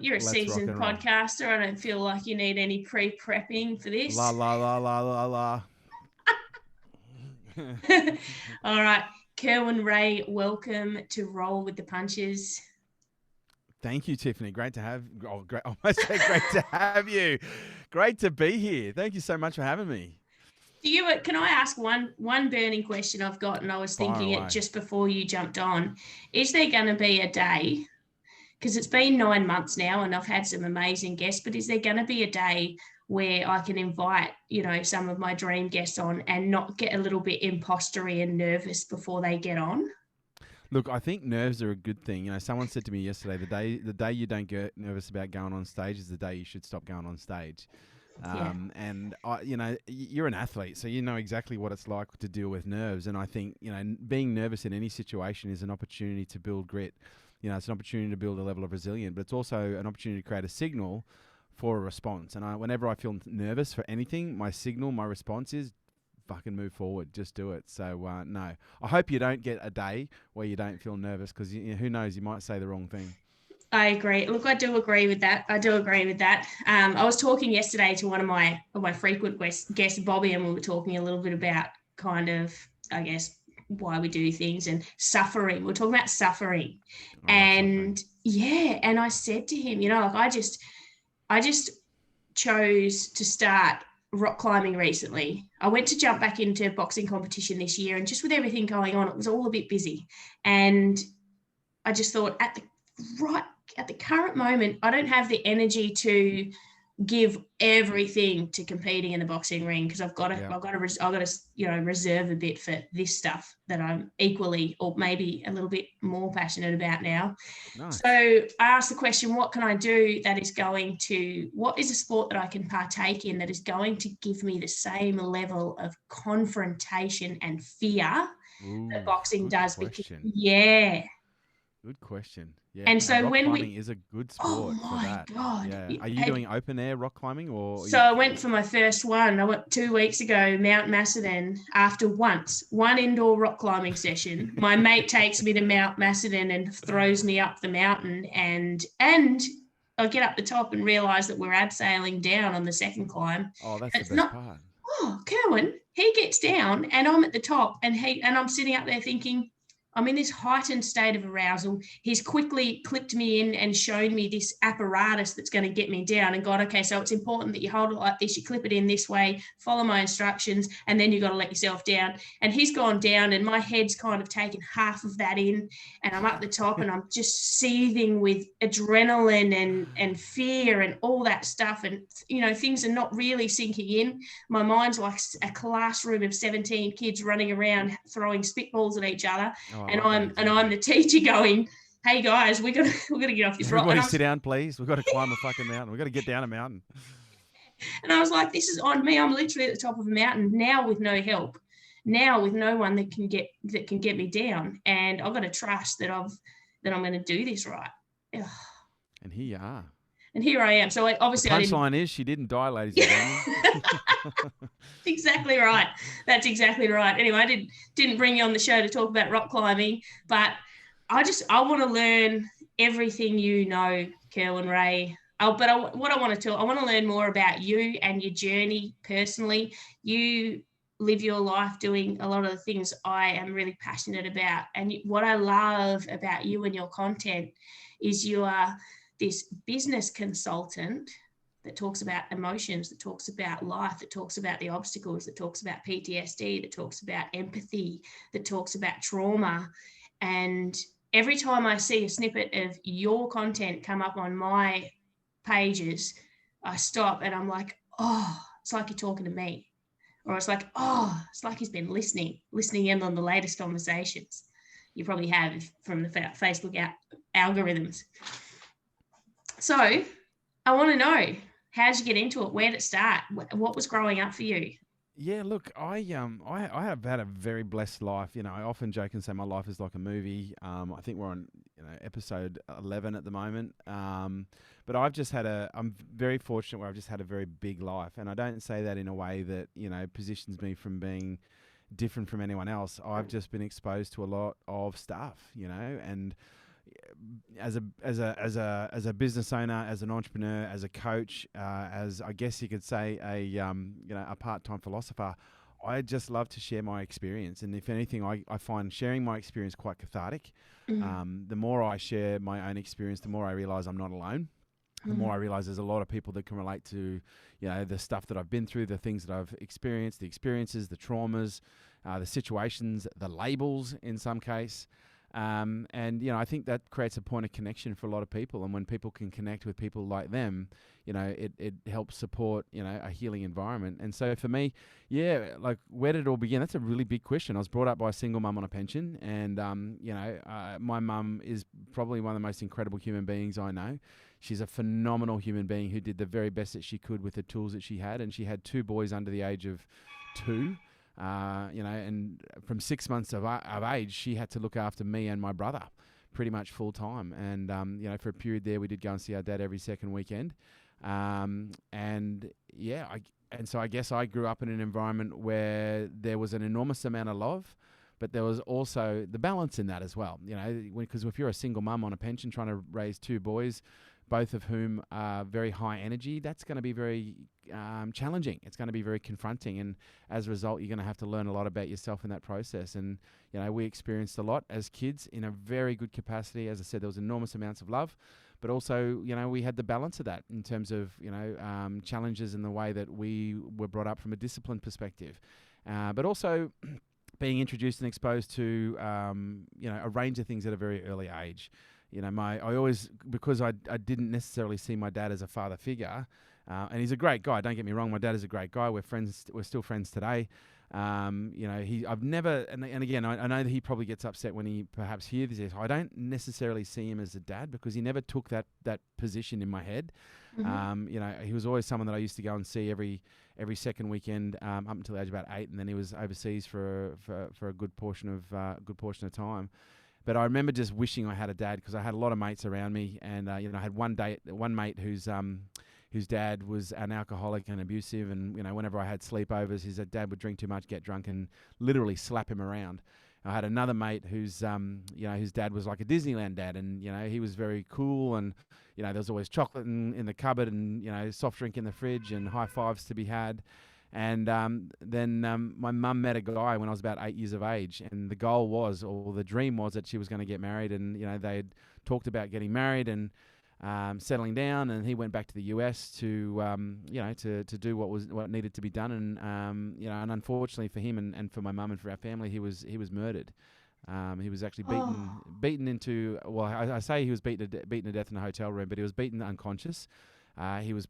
You're a Let's rock seasoned and roll. podcaster. I don't feel like you need any pre-prepping for La this. la la la la la. All right. Kerwin Rae, welcome to Roll with the Punches. Thank you, Tiffany. Great to have. Oh, great! I almost said great to have you. Great to be here. Thank you so much for having me. Can I ask one burning question I've got, and I was Fire thinking it away. just before you jumped on. Is there going to be a day, because it's been 9 months now and I've had some amazing guests, but is there going to be a day where I can invite, some of my dream guests on and not get a little bit impostery and nervous before they get on? Look, I think nerves are a good thing. Someone said to me yesterday, the day you don't get nervous about going on stage is the day you should stop going on stage. Yeah. And you're an athlete, so you know exactly what it's like to deal with nerves. And I think being nervous in any situation is an opportunity to build grit. It's an opportunity to build a level of resilience, but it's also an opportunity to create a signal for a response. And whenever I feel nervous for anything, my response is fucking move forward, just do it. So no, I hope you don't get a day where you don't feel nervous, because who knows, you might say the wrong thing. I agree. Look, I do agree with that. I was talking yesterday to one of my frequent guests, Bobby, and we were talking a little bit about kind of, I guess, why we do things and suffering. We're talking about suffering. I love suffering. And yeah, and I said to him, like I just chose to start rock climbing recently. I went to jump back into boxing competition this year, and just with everything going on, it was all a bit busy. And I just thought right at the current moment, I don't have the energy to give everything to competing in the boxing ring, because I've got to reserve a bit for this stuff that I'm equally or maybe a little bit more passionate about now. Nice. So I asked the question, what can I do what is a sport that I can partake in that is going to give me the same level of confrontation and fear that Ooh, boxing good does? Because question. yeah. Good question. Yeah, And no, so rock when climbing we is a good Oh sport for my that. God. Yeah. Are you doing open air rock climbing or? So I went for my first one. I went 2 weeks ago, Mount Macedon, after one indoor rock climbing session. My mate takes me to Mount Macedon and throws me up the mountain, and I get up the top and realise that we're abseiling down on the second climb. Oh, that's the It's best not, part. Kerwin, he gets down and I'm at the top, and I'm sitting up there thinking, I'm in this heightened state of arousal. He's quickly clipped me in and shown me this apparatus that's going to get me down, and gone, okay, so it's important that you hold it like this, you clip it in this way, follow my instructions, and then you've got to let yourself down. And he's gone down, and my head's kind of taken half of that in, and I'm up the top, and I'm just seething with adrenaline and fear and all that stuff. And, things are not really sinking in. My mind's like a classroom of 17 kids running around throwing spitballs at each other, Oh, I and like that I'm example. the teacher going, "Hey guys, we gotta get off this rock." Everybody sit down, please. We've got to climb a fucking mountain. We've got to get down a mountain. And I was like, "This is on me. I'm literally at the top of a mountain now with no help, now with no one that can get me down, and I've got to trust that I'm going to do this right." Ugh. And here you are. And here I am. So The obviously I didn't. punchline is she didn't die, ladies and gentlemen. Exactly right. That's exactly right. Anyway, I didn't bring you on the show to talk about rock climbing, but I want to learn everything, Kerwin Rae. What I want to tell, I want to learn more about you and your journey personally. You live your life doing a lot of the things I am really passionate about, and what I love about you and your content is you are this business consultant that talks about emotions, that talks about life, that talks about the obstacles, that talks about PTSD, that talks about empathy, that talks about trauma. And every time I see a snippet of your content come up on my pages, I stop and I'm like, oh, it's like you're talking to me. Or it's like, oh, it's like he's been listening in on the latest conversations. You probably have from the Facebook algorithms. So I want to know, how did you get into it? Where did it start? What was growing up for you? Yeah, look, I have had a very blessed life. I often joke and say my life is like a movie. I think we're on episode 11 at the moment. But I'm very fortunate where I've just had a very big life, and I don't say that in a way that positions me from being different from anyone else. I've just been exposed to a lot of stuff, and as a business owner, as an entrepreneur, as a coach, as I guess you could say a part-time philosopher, I just love to share my experience. And if anything, I find sharing my experience quite cathartic. The more I share my own experience, the more I realize I'm not alone. The more I realize there's a lot of people that can relate to, the stuff that I've been through, the things that I've experienced, the experiences, the traumas, the situations, the labels in some case. And, I think that creates a point of connection for a lot of people. And when people can connect with people like them, it helps support, a healing environment. And so for me, like, where did it all begin? That's a really big question. I was brought up by a single mum on a pension. And, my mum is probably one of the most incredible human beings I know. She's a phenomenal human being who did the very best that she could with the tools that she had. And she had 2 boys under the age of 2. And from 6 months of age, she had to look after me and my brother pretty much full time. And, for a period there, we did go and see our dad every second weekend. So I guess I grew up in an environment where there was an enormous amount of love, but there was also the balance in that as well. Because if you're a single mum on a pension trying to raise 2 boys, both of whom are very high energy, that's going to be very challenging. It's going to be very confronting. And as a result, you're going to have to learn a lot about yourself in that process. And, we experienced a lot as kids in a very good capacity. As I said, there was enormous amounts of love, but also, we had the balance of that in terms of, challenges in the way that we were brought up from a discipline perspective. But also being introduced and exposed to, a range of things at a very early age. Because I didn't necessarily see my dad as a father figure, and he's a great guy. Don't get me wrong, my dad is a great guy. We're friends. We're still friends today. I've never, and again, I know that he probably gets upset when he perhaps hears this. I don't necessarily see him as a dad because he never took that position in my head. He was always someone that I used to go and see every second weekend up until the age of about 8, and then he was overseas for a good portion of time. But I remember just wishing I had a dad because I had a lot of mates around me, and I had one mate whose dad was an alcoholic and abusive, and whenever I had sleepovers, his dad would drink too much, get drunk, and literally slap him around. I had another mate whose dad was like a Disneyland dad, and he was very cool, and there was always chocolate in the cupboard, and soft drink in the fridge, and high fives to be had. And then my mum met a guy when I was about 8 years of age, and the goal was, or the dream was, that she was going to get married, and they had talked about getting married and settling down, and he went back to the US to do what needed to be done, and and unfortunately for him and for my mum and for our family, he was murdered. He was actually beaten into. Well, I say he was beaten to death in a hotel room, but he was beaten unconscious. He was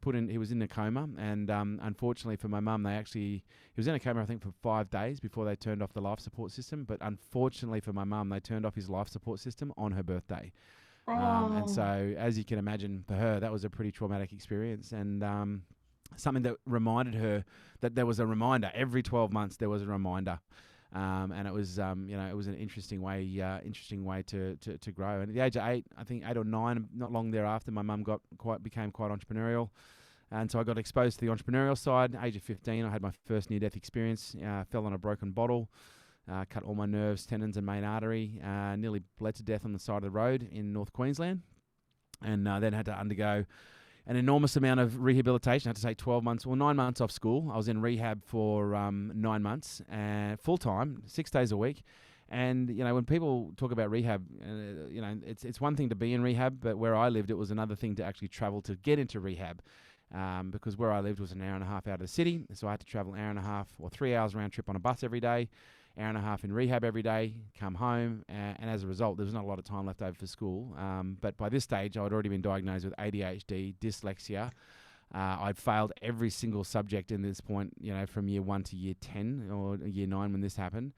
in a coma, and unfortunately for my mum, he was in a coma, I think, for 5 days before they turned off the life support system. But unfortunately for my mum, they turned off his life support system on her birthday. And so, as you can imagine, for her, that was a pretty traumatic experience, and something that reminded her that there was a reminder. Every 12 months, there was a reminder. And it was, it was an interesting way to grow. And at the age of 8, I think 8 or 9, not long thereafter, my mum became quite entrepreneurial, and so I got exposed to the entrepreneurial side. Age of 15, I had my first near-death experience. Fell on a broken bottle, cut all my nerves, tendons, and main artery. Nearly bled to death on the side of the road in North Queensland, and then had to undergo an enormous amount of rehabilitation. I had to take 9 months off school. I was in rehab for 9 months, full time, 6 days a week. And when people talk about rehab, it's one thing to be in rehab, but where I lived, it was another thing to actually travel to get into rehab. Because where I lived was an hour and a half out of the city, so I had to travel 3 hours round trip on a bus every day. Hour and a half in rehab every day, come home, and as a result, there was not a lot of time left over for school. But by this stage, I'd already been diagnosed with ADHD, dyslexia. I'd failed every single subject in this point, from year 1 to year 10 or year 9 when this happened.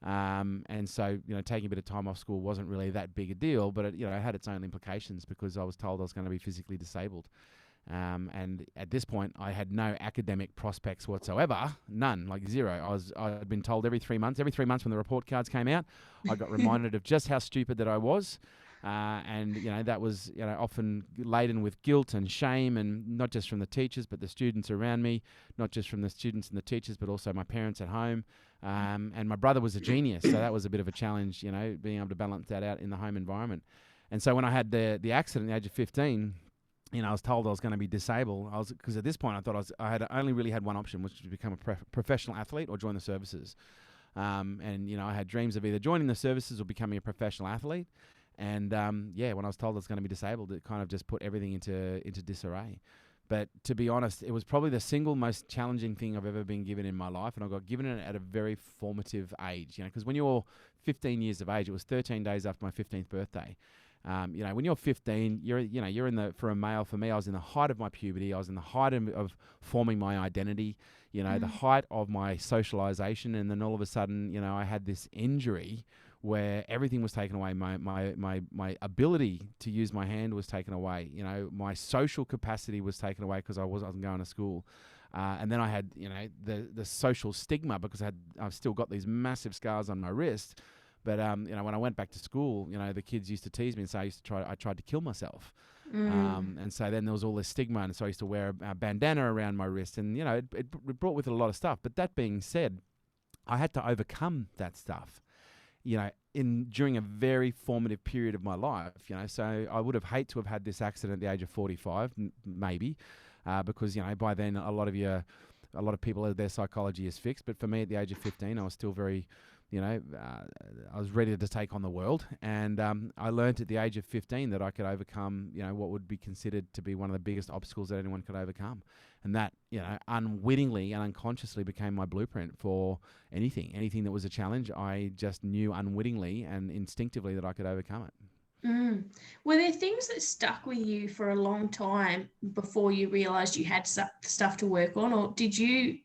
And so, taking a bit of time off school wasn't really that big a deal, but it had its own implications because I was told I was going to be physically disabled. And at this point, I had no academic prospects whatsoever, none, like zero. I'd been told every 3 months when the report cards came out, I got reminded of just how stupid that I was. And that was often laden with guilt and shame, and not just from the teachers, but the students around me, not just from the students and the teachers, but also my parents at home. And my brother was a genius, so that was a bit of a challenge, being able to balance that out in the home environment. And so when I had the accident at the age of 15, I was told I was going to be disabled. Because at this point I thought I had only really had one option, which was to become a professional athlete or join the services. And I had dreams of either joining the services or becoming a professional athlete. And when I was told I was going to be disabled, it kind of just put everything into disarray. But to be honest, it was probably the single most challenging thing I've ever been given in my life, and I got given it at a very formative age. Because when you're 15 years of age, it was 13 days after my 15th birthday. When you're 15, you're in the, for a male, for me, I was in the height of my puberty. I was in the height of forming my identity, the height of my socialization. And then all of a sudden, I had this injury where everything was taken away. My ability to use my hand was taken away. My social capacity was taken away because I wasn't going to school. And then I had, the social stigma because I've still got these massive scars on my wrist. But when I went back to school, the kids used to tease me and say I tried to kill myself. And so then there was all this stigma, and so I used to wear a bandana around my wrist, and it brought with it a lot of stuff. But that being said, I had to overcome that stuff, during a very formative period of my life. So I would have hated to have had this accident at the age of 45, maybe, because by then a lot of people, their psychology is fixed. But for me, at the age of 15, I was still very I was ready to take on the world. And I learned at the age of 15 that I could overcome, what would be considered to be one of the biggest obstacles that anyone could overcome. And that, unwittingly and unconsciously became my blueprint for anything that was a challenge. I just knew unwittingly and instinctively that I could overcome it. Were there things that stuck with you for a long time before you realised you had stuff to work on, or did you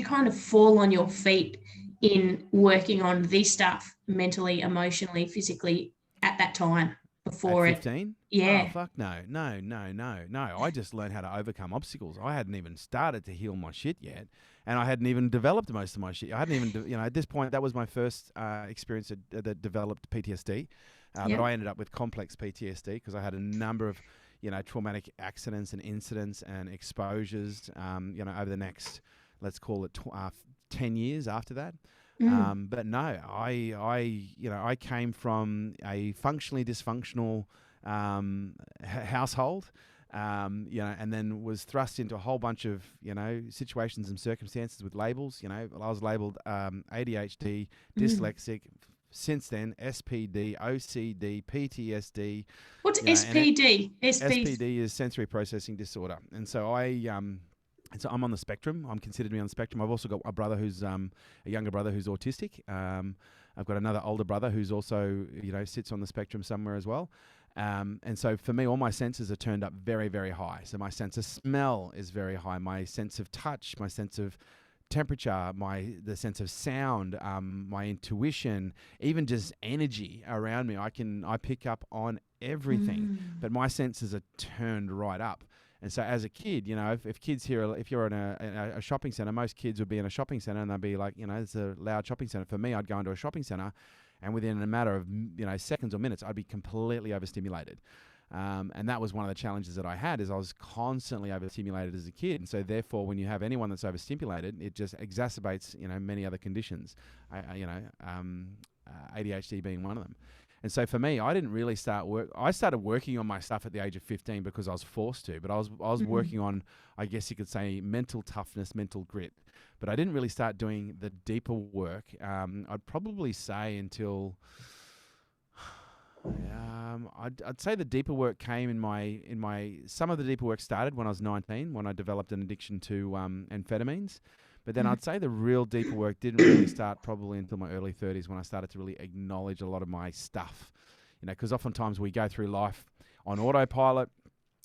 kind of fall on your feet in working on this stuff mentally, emotionally, physically at that time before at 15? Yeah. Oh, fuck no. I just learned how to overcome obstacles. I hadn't even started to heal my shit yet, and I hadn't even developed most of my shit. I hadn't even, at this point, that was my first experience that developed PTSD. But I ended up with complex PTSD because I had a number of, traumatic accidents and incidents and exposures, over the next, let's call it 10 years after that. But no, I came from a functionally dysfunctional household, and then was thrust into a whole bunch of, situations and circumstances with labels. I was labeled ADHD, dyslexic. Since then, SPD, OCD, PTSD. What's SPD? SPD is sensory processing disorder. And so so I'm on the spectrum. I'm considered to be on the spectrum. I've also got a brother who's a younger brother who's autistic. I've got another older brother who's also, sits on the spectrum somewhere as well. And so for me, all my senses are turned up very, very high. So my sense of smell is very high. My sense of touch, my sense of temperature, the sense of sound, my intuition, even just energy around me. I pick up on everything, but my senses are turned right up. And so as a kid, if kids here, if you're in a shopping center, most kids would be in a shopping center and they'd be like, it's a loud shopping center. For me, I'd go into a shopping center and within a matter of, seconds or minutes, I'd be completely overstimulated. And that was one of the challenges that I had, is I was constantly overstimulated as a kid. And so therefore, when you have anyone that's overstimulated, it just exacerbates, many other conditions, ADHD being one of them. And so for me, I didn't really I started working on my stuff at the age of 15 because I was forced to, but I was working on, I guess you could say, mental toughness, mental grit. But I didn't really start doing the deeper work. I'd probably say until, I'd say the deeper work came some of the deeper work started when I was 19, when I developed an addiction to amphetamines. But then I'd say the real deeper work didn't really start probably until my early 30s, when I started to really acknowledge a lot of my stuff. Because oftentimes we go through life on autopilot.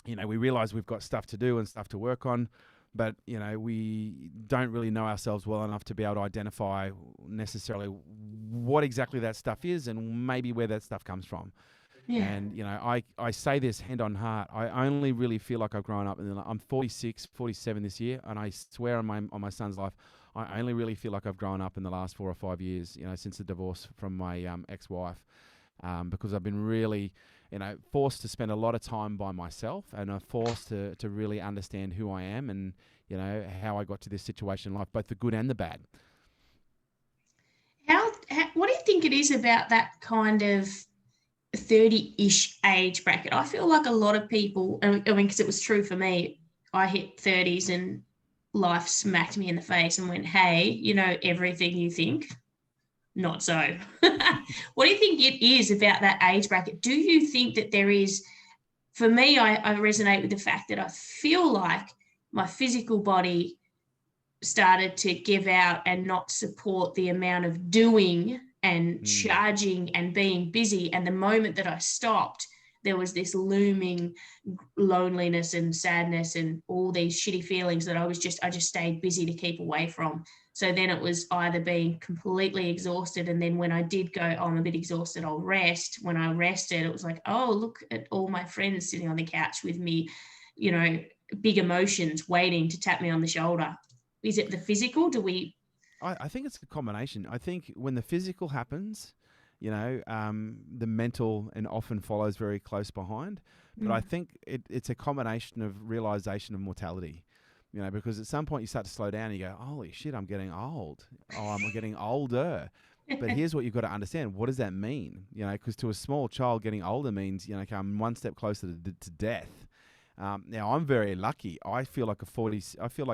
We realize we've got stuff to do and stuff to work on, but, we don't really know ourselves well enough to be able to identify necessarily what exactly that stuff is and maybe where that stuff comes from. Yeah. And, I say this hand on heart. I only really feel like I've grown up. I'm 46, 47 this year, and I swear on my son's life, I only really feel like I've grown up in the last 4 or 5 years, since the divorce from my ex-wife, because I've been really, forced to spend a lot of time by myself, and I'm forced to really understand who I am and, how I got to this situation in life, both the good and the bad. How what do you think it is about that kind of 30-ish age bracket. I feel like a lot of people, I mean, because it was true for me, I hit 30s and life smacked me in the face and went, hey, you know, everything you think, not so. What do you think it is about that age bracket? Do you think that there is, for me, I resonate with the fact that I feel like my physical body started to give out and not support the amount of doing and charging and being busy. And the moment that I stopped, there was this looming loneliness and sadness and all these shitty feelings that I just stayed busy to keep away from. So then it was either being completely exhausted, and then when I did go, oh, I'm a bit exhausted, I'll rest. When I rested, it was like, oh, look at all my friends sitting on the couch with me, you know, big emotions waiting to tap me on the shoulder. Is it the physical? Do we? I think it's a combination. I think when the physical happens, you know, the mental and often follows very close behind. But I think it's a combination of realization of mortality, you know, because at some point you start to slow down and you go, holy shit, I'm getting old. Oh, I'm getting older. But here's what you've got to understand. What does that mean? You know, because to a small child, getting older means, you know, I'm one step closer to death. Now, I'm very lucky. I feel like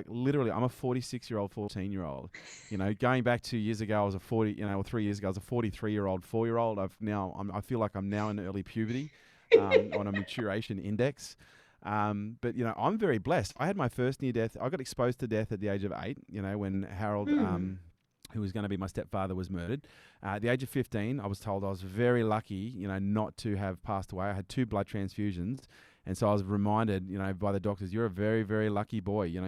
literally I'm a 46-year-old, 14-year-old. You know, going back 2 years ago, I was a 3 years ago, I was a 43-year-old, 4-year-old. I feel like I'm now in early puberty on a maturation index. But, you know, I'm very blessed. I had my first near death. I got exposed to death at the age of 8, you know, when Harold, who was going to be my stepfather, was murdered. At the age of 15, I was told I was very lucky, you know, not to have passed away. I had 2 blood transfusions. And so I was reminded, you know, by the doctors, you're a very, very lucky boy. You know,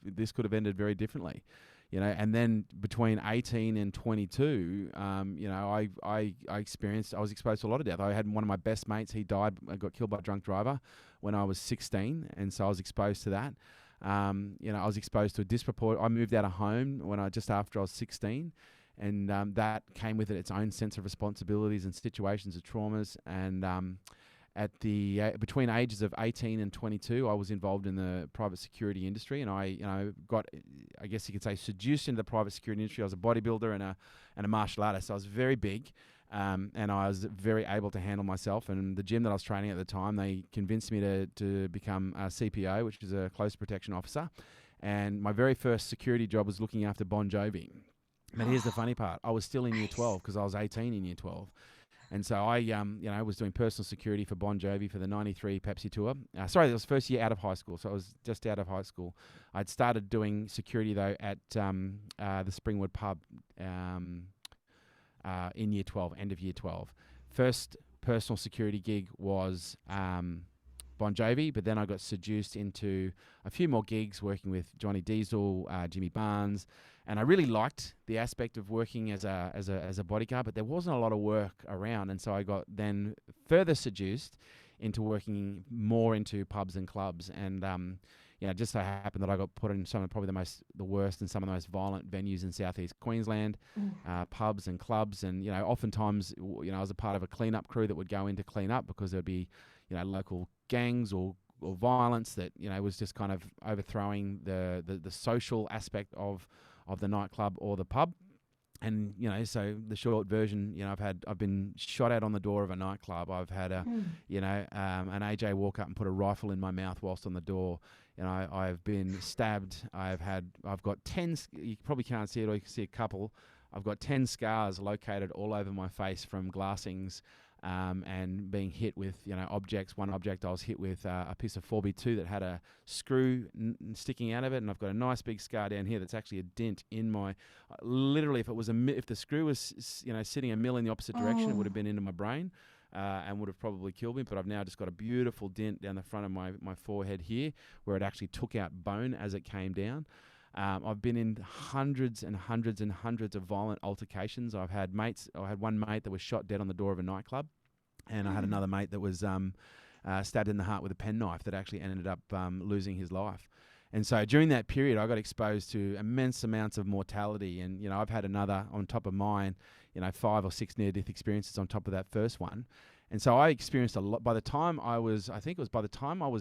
this could have ended very differently, you know. And then between 18 and 22, you know, I was exposed to a lot of death. I had one of my best mates, he died, got killed by a drunk driver when I was 16. And so I was exposed to that. You know, I was exposed to I moved out of home just after I was 16. And that came with it its own sense of responsibilities and situations of traumas. And between ages of 18 and 22, I was involved in the private security industry, and I got, I guess you could say, seduced into the private security industry. I was a bodybuilder and a martial artist, so I was very big, and I was very able to handle myself. And the gym that I was training at the time, they convinced me to become a CPO, which is a close protection officer. And my very first security job was looking after Bon Jovi. But here's the funny part: I was still in year 12 because I was 18 in year 12. And so I, was doing personal security for Bon Jovi for the '93 Pepsi tour. It was first year out of high school, so I was just out of high school. I'd started doing security though at the Springwood pub in year 12, end of year 12. First personal security gig was Bon Jovi, but then I got seduced into a few more gigs working with Johnny Diesel, Jimmy Barnes, and I really liked the aspect of working as a bodyguard, but there wasn't a lot of work around, and so I got then further seduced into working more into pubs and clubs, and it just so happened that I got put in some of probably the worst and some of the most violent venues in southeast Queensland, pubs and clubs, and oftentimes I was a part of a cleanup crew that would go in to clean up because there'd be local gangs or violence that was just kind of overthrowing the social aspect of the nightclub or the pub. And so the short version, I've been shot at on the door of a nightclub. I've had an AJ walk up and put a rifle in my mouth whilst on the door. I've been stabbed. I've got 10. You probably can't see it, or you can see a couple. I've got 10 scars located all over my face from glassings. And being hit with objects. One object I was hit with a piece of 4B2 that had a screw sticking out of it, and I've got a nice big scar down here that's actually a dent in my. Literally, if the screw was sitting a mil in the opposite direction, it would have been into my brain and would have probably killed me. But I've now just got a beautiful dent down the front of my forehead here, where it actually took out bone as it came down. I've been in hundreds and hundreds and hundreds of violent altercations. I had one mate that was shot dead on the door of a nightclub, and I had another mate that was stabbed in the heart with a penknife that actually ended up losing his life. And so during that period, I got exposed to immense amounts of mortality, and I've had another on top of mine, 5 or 6 near-death experiences on top of that first one. And so I experienced a lot. By the time I was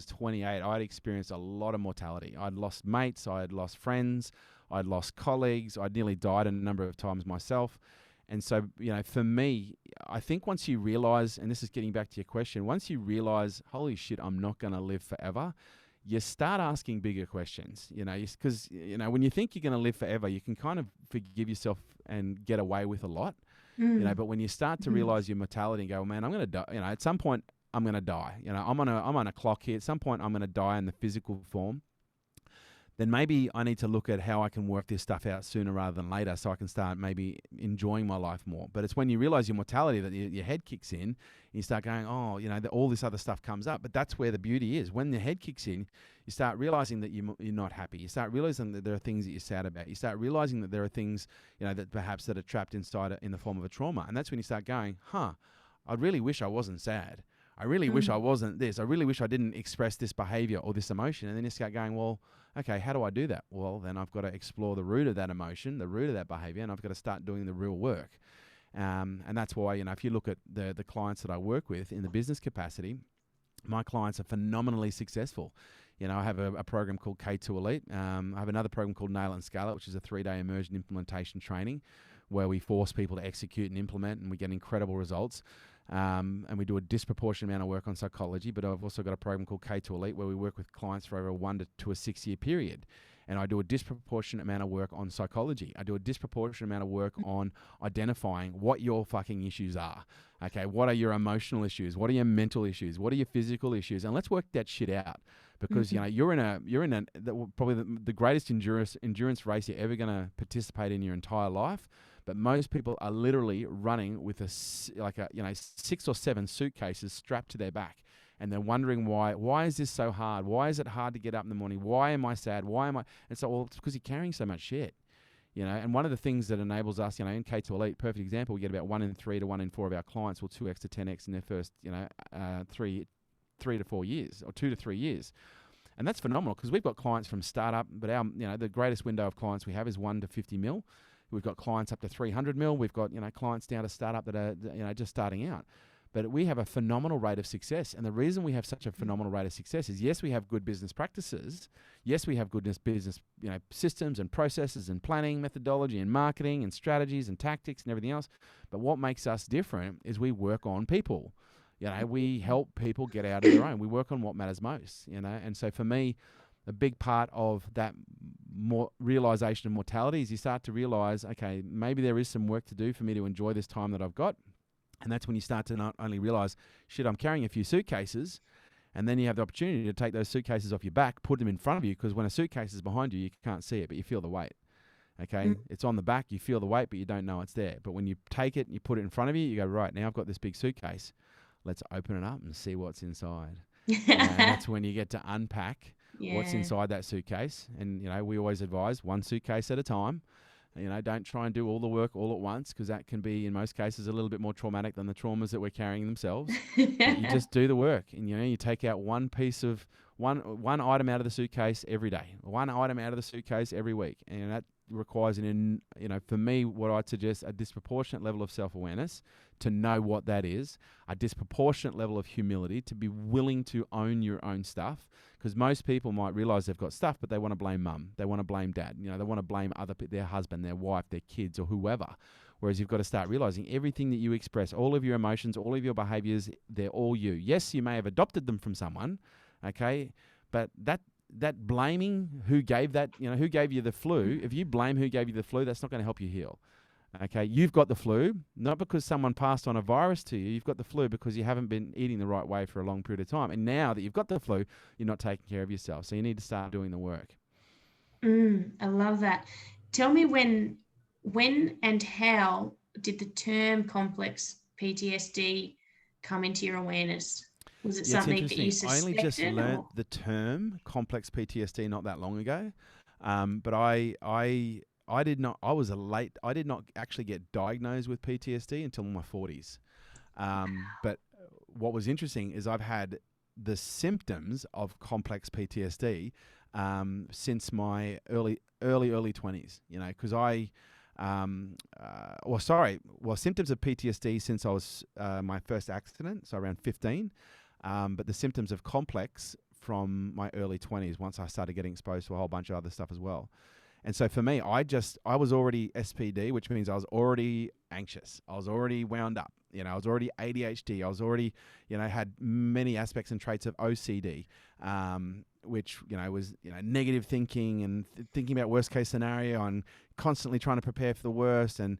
28, I'd experienced a lot of mortality. I'd lost mates, I'd lost friends, I'd lost colleagues, I'd nearly died a number of times myself. And so, for me, I think once you realize, and this is getting back to your question, once you realize, holy shit, I'm not going to live forever, you start asking bigger questions, because, when you think you're going to live forever, you can kind of forgive yourself and get away with a lot, but when you start to realize your mortality and go, man, I'm going to die, at some point I'm going to die, I'm on a clock here. At some point I'm going to die in the physical form. Then maybe I need to look at how I can work this stuff out sooner rather than later so I can start maybe enjoying my life more. But it's when you realize your mortality that your head kicks in and you start going, all this other stuff comes up. But that's where the beauty is. When the head kicks in, you start realizing that you're not happy. You start realizing that there are things that you're sad about. You start realizing that there are things, that perhaps that are trapped inside in the form of a trauma. And that's when you start going, I really wish I wasn't sad. I really wish I wasn't this. I really wish I didn't express this behavior or this emotion. And then you start going, well, okay, how do I do that? Well, then I've got to explore the root of that emotion, the root of that behavior, and I've got to start doing the real work. And that's why, if you look at the clients that I work with in the business capacity, my clients are phenomenally successful. I have a program called K2 Elite. I have another program called Nail and Scale It, which is a 3-day immersion implementation training where we force people to execute and implement, and we get incredible results. And we do a disproportionate amount of work on psychology, but I've also got a program called K2 Elite where we work with clients for over a 1 to a 6 year period. And I do a disproportionate amount of work on psychology. I do a disproportionate amount of work on identifying what your fucking issues are. Okay, what are your emotional issues? What are your mental issues? What are your physical issues? And let's work that shit out. Because you're in probably the greatest endurance race you're ever going to participate in your entire life. But most people are literally running with 6 or 7 suitcases strapped to their back, and they're wondering why. Why is this so hard? Why is it hard to get up in the morning? Why am I sad? Why am I? And so, well, it's because you're carrying so much shit, And one of the things that enables us, in K2 Elite, perfect example, we get about 1 in 3 to 1 in 4 of our clients will 2x to 10x in their first, 3 to 4 years or 2 to 3 years. And that's phenomenal because we've got clients from startup, but our, the greatest window of clients we have is 1 to 50 mil. We've got clients up to 300 mil. We've got, clients down to startup that are, just starting out. But we have a phenomenal rate of success. And the reason we have such a phenomenal rate of success is, yes, we have good business practices. Yes, we have good business, systems and processes and planning methodology and marketing and strategies and tactics and everything else. But what makes us different is we work on people. We help people get out of their own. We work on what matters most, And so for me, a big part of that more realization of mortality is you start to realize, okay, maybe there is some work to do for me to enjoy this time that I've got. And that's when you start to not only realize, shit, I'm carrying a few suitcases, and then you have the opportunity to take those suitcases off your back, put them in front of you, because when a suitcase is behind you, you can't see it, but you feel the weight. Okay, It's on the back, you feel the weight, but you don't know it's there. But when you take it and you put it in front of you, you go, right, now I've got this big suitcase. Let's open it up and see what's inside. And that's when you get to unpack what's inside that suitcase. And, we always advise 1 suitcase at a time. Don't try and do all the work all at once, because that can be, in most cases, a little bit more traumatic than the traumas that we're carrying themselves. But you just do the work, and, you take out one item out of the suitcase every day, 1 item out of the suitcase every week. And that requires, for me, what I'd suggest, a disproportionate level of self-awareness to know what that is, a disproportionate level of humility to be willing to own your own stuff, because most people might realize they've got stuff, but they want to blame mum, they want to blame dad, they want to blame their husband, their wife, their kids, or whoever. Whereas you've got to start realizing everything that you express, all of your emotions, all of your behaviors, they're all you. Yes, you may have adopted them from someone, okay, but that blaming who gave who gave you the flu, if you blame who gave you the flu, that's not going to help you heal. Okay, you've got the flu, not because someone passed on a virus to you. You've got the flu because you haven't been eating the right way for a long period of time. And now that you've got the flu, you're not taking care of yourself. So you need to start doing the work. I love that. Tell me when and how did the term complex PTSD come into your awareness? Was it something that you suspected? I only just learned the term complex PTSD not that long ago. But I did not actually get diagnosed with PTSD until my 40s. But what was interesting is I've had the symptoms of complex PTSD since my early 20s, because symptoms of PTSD since I was my first accident, so around 15, but the symptoms of complex from my early 20s once I started getting exposed to a whole bunch of other stuff as well. And so for me, I was already SPD, which means I was already anxious. I was already wound up. I was already ADHD. I was already, had many aspects and traits of OCD, which, was, negative thinking and thinking about worst case scenario and constantly trying to prepare for the worst and,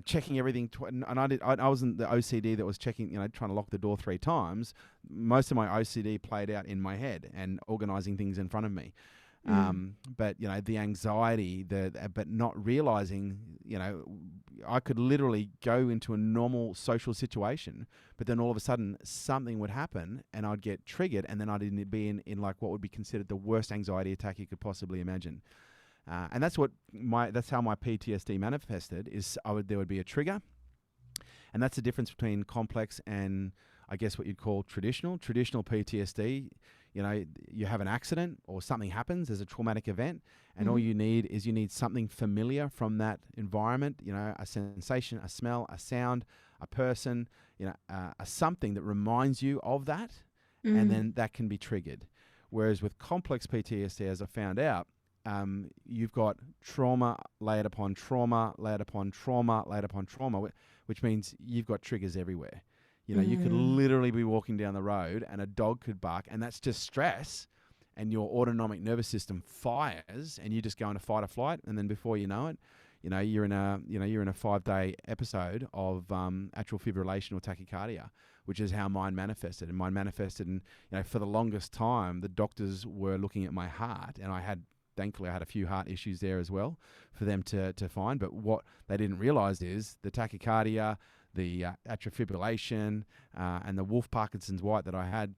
checking everything. And I wasn't the OCD that was checking, trying to lock the door 3 times. Most of my OCD played out in my head and organizing things in front of me. But, the anxiety, but not realizing, I could literally go into a normal social situation, but then all of a sudden something would happen and I'd get triggered, and then I'd be in like what would be considered the worst anxiety attack you could possibly imagine. And that's how my PTSD manifested. There would be a trigger, and that's the difference between complex and, I guess, what you'd call traditional PTSD. You have an accident or something happens, there's a traumatic event, and all you need something familiar from that environment, a sensation, a smell, a sound, a person, a something that reminds you of that, and then that can be triggered. Whereas with complex PTSD, as I found out, you've got trauma layered upon trauma, layered upon trauma, layered upon trauma, which means you've got triggers everywhere. You could literally be walking down the road and a dog could bark, and that's just stress, and your autonomic nervous system fires and you just go into fight or flight, and then before you know it, you're in a 5-day episode of atrial fibrillation or tachycardia, which is how mine manifested. And mine manifested, and for the longest time the doctors were looking at my heart, and thankfully I had a few heart issues there as well for them to find. But what they didn't realize is the tachycardia, the atrial fibrillation, and the Wolf Parkinson's White that I had